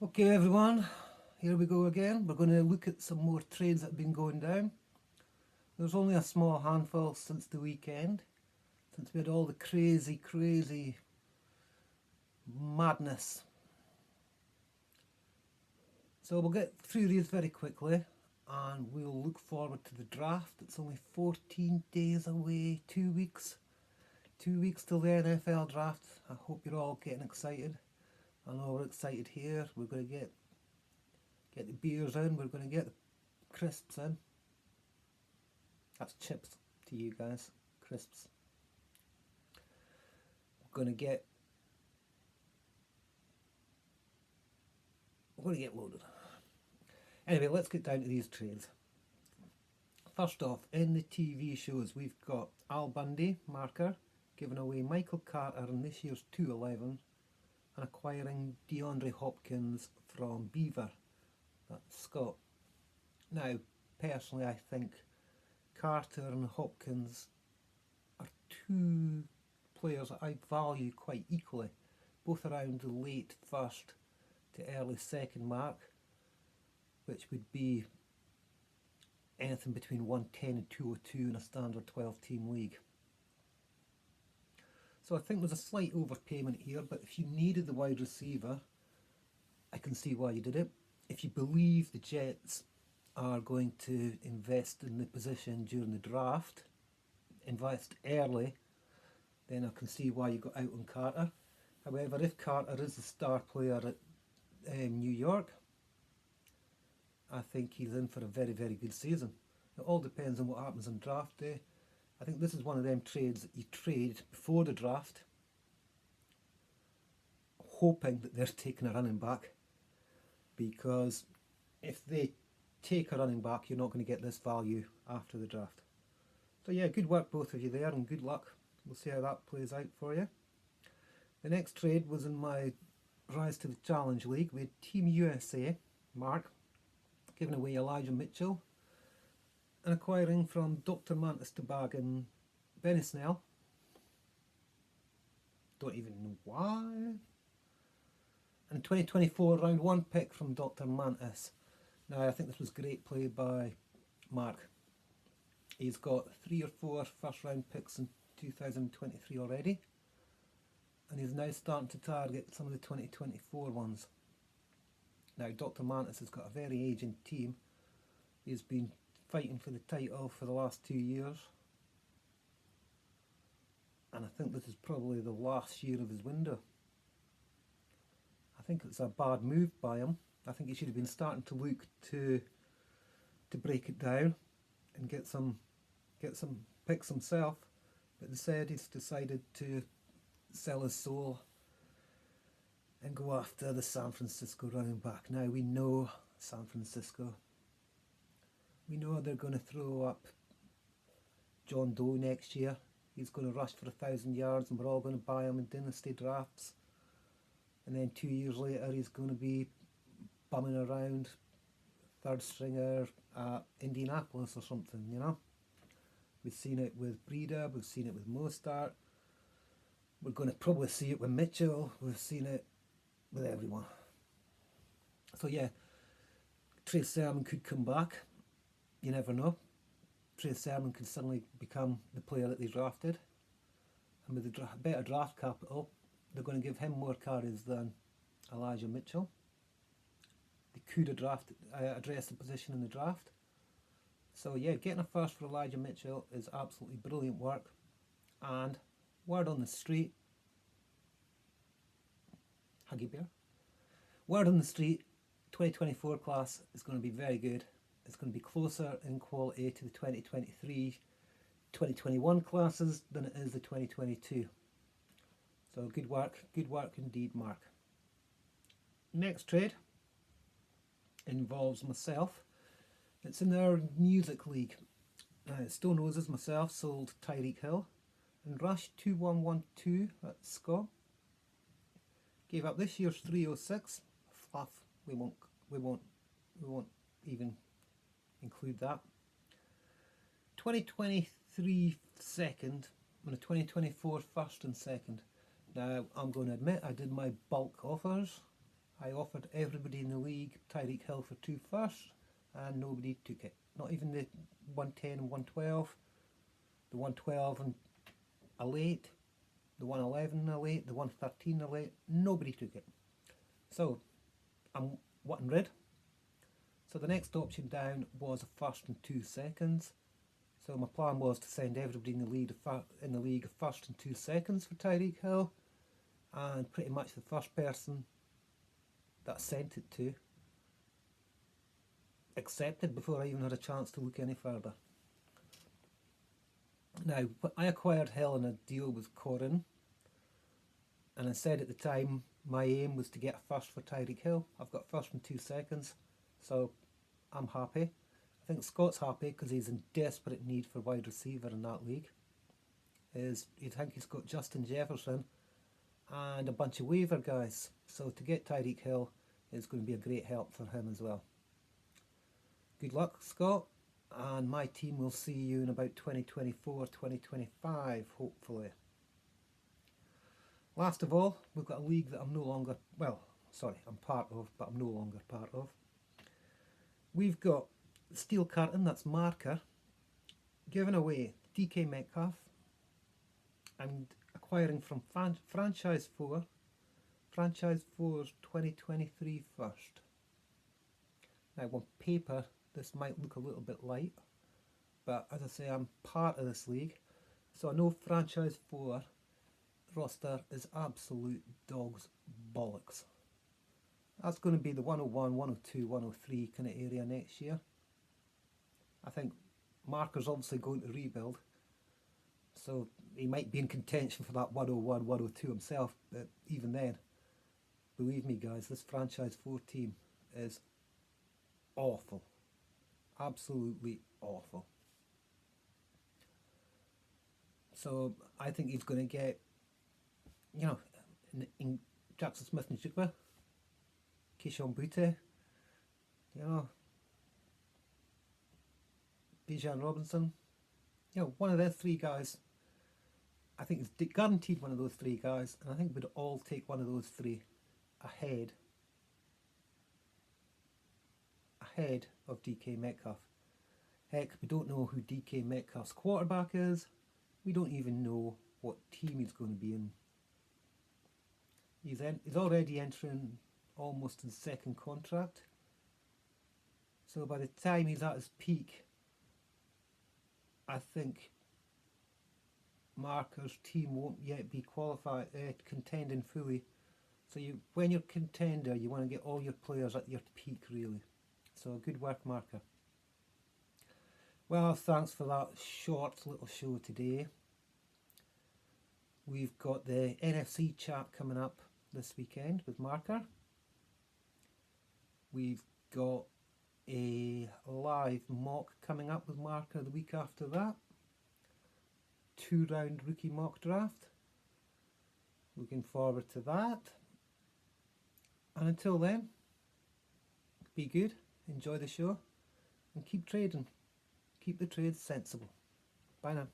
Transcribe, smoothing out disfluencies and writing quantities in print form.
Okay everyone, here we go again. We're going to look at some more trades that have been going down. There's only a small handful since the weekend, since we had all the crazy madness. So we'll get through these very quickly and we'll look forward to the draft. It's only 14 days away, 2 weeks. 2 weeks till the NFL draft. I hope you're all getting excited. I know we're excited here. We're going to get the beers in, we're going to get the crisps in. That's chips to you guys, crisps. We're going to get loaded. Anyway, let's get down to these trades. First off, in the TV shows, we've got Al Bundy, marker, giving away Michael Carter in this year's 211 and acquiring DeAndre Hopkins from Beaver. That's Scott. Now, personally, I think Carter and Hopkins are two players that I value quite equally, both around the late first to early second mark, which would be anything between 110 and 202 in a standard 12-team league. So I think there's a slight overpayment here, but if you needed the wide receiver, I can see why you did it. If you believe the Jets are going to invest in the position during the draft, invest early, then I can see why you got out on Carter. However, if Carter is the star player at New York, I think he's in for a very good season. It all depends on what happens on draft day. I think this is one of them trades that you trade before the draft, hoping that they're taking a running back, because if they take a running back, you're not going to get this value after the draft. So yeah, good work both of you there, and good luck. We'll see how that plays out for you. The next trade was in my Rise to the Challenge League. We had Team USA, Mark, giving away Elijah Mitchell and acquiring from Dr. Mantis to bag in Benny Snell. Don't even know why. And 2024 round 1 pick from Dr. Mantis. Now I think this was great play by Mark. He's got 3 or 4 first round picks in 2023 already, and he's now starting to target some of the 2024 ones. Now Dr. Mantis has got a very aging team. He's been fighting for the title for the last 2 years, and I think this is probably the last year of his window. I think it's a bad move by him. I think he should have been starting to look to break it down and get some picks himself, but instead he's decided to sell his soul and go after the San Francisco running back. Now we know San Francisco. We know they're going to throw up John Doe next year. He's going to rush for 1,000 yards and we're all going to buy him in dynasty drafts. And then 2 years later he's going to be bumming around third stringer at Indianapolis or something, you know. We've seen it with Breida, we've seen it with Mostert. We're going to probably see it with Mitchell. We've seen it with everyone. So yeah, Trey Sermon could come back. You never know. Trey Sermon could suddenly become the player that they drafted. And with the better draft capital, they're going to give him more carries than Elijah Mitchell. They could have addressed the position in the draft. So yeah, getting a first for Elijah Mitchell is absolutely brilliant work. And word on the street, Huggy Bear, word on the street, 2024 class is going to be very good. It's going to be closer in quality to the 2023, 2021 classes than it is the 2022. So good work indeed, Mark. Next trade involves myself. It's in our music league. Stone Roses myself sold Tyreek Hill and Rush 2112 at Scott. Gave up this year's 306. Fluff. We won't even include that. 2023 second and a 2024 first and second. Now I'm going to admit I did my bulk offers I offered everybody in the league Tyreek Hill for 2 firsts, and nobody took it. Not even the 110 and 112, the 112 and a late, the 111 and a late, the 113 and a late. Nobody took it. So I'm wanting rid. So the next option down was a first and 2 seconds. So my plan was to send everybody in the league a first and 2 seconds for Tyreek Hill, and pretty much the first person that I sent it to accepted before I even had a chance to look any further. Now, I acquired Hill in a deal with Corin, and I said at the time my aim was to get a first for Tyreek Hill. I've got first and 2 seconds, so I'm happy. I think Scott's happy because he's in desperate need for wide receiver in that league. You think he's got Justin Jefferson and a bunch of waiver guys, so to get Tyreek Hill is going to be a great help for him as well. Good luck, Scott, and my team will see you in about 2024-2025, hopefully. Last of all, we've got a league that I'm part of, but I'm no longer part of. We've got Steel Curtain, that's Marker, giving away DK Metcalf and acquiring from Franchise 4's 2023 first. Now on paper this might look a little bit light, but as I say, I'm part of this league, so I know Franchise 4 roster is absolute dog's bollocks. That's going to be the 101, 102, 103 kind of area next year. I think Marker's obviously going to rebuild, so he might be in contention for that 101, 102 himself, but even then, believe me guys, this Franchise 4 team is awful. Absolutely awful. So I think he's going to get, in Jackson Smith and Jigba, Keyshawn Butte, Bijan Robinson, one of those 3 guys. I think it's guaranteed one of those 3 guys, and I think we'd all take one of those 3 ahead of DK Metcalf. Heck, we don't know who DK Metcalf's quarterback is. We don't even know what team he's going to be in. He's already entering almost his 2nd contract. So by the time he's at his peak, I think Marker's team won't yet be contending fully. So when you're contender, you want to get all your players at your peak, really. So good work, Marker. Well, thanks for that short little show today. We've got the NFC chat coming up this weekend with Marker. We've got a live mock coming up with Marker the week after that. 2-round rookie mock draft. Looking forward to that. And until then, be good, enjoy the show, and keep trading. Keep the trades sensible. Bye now.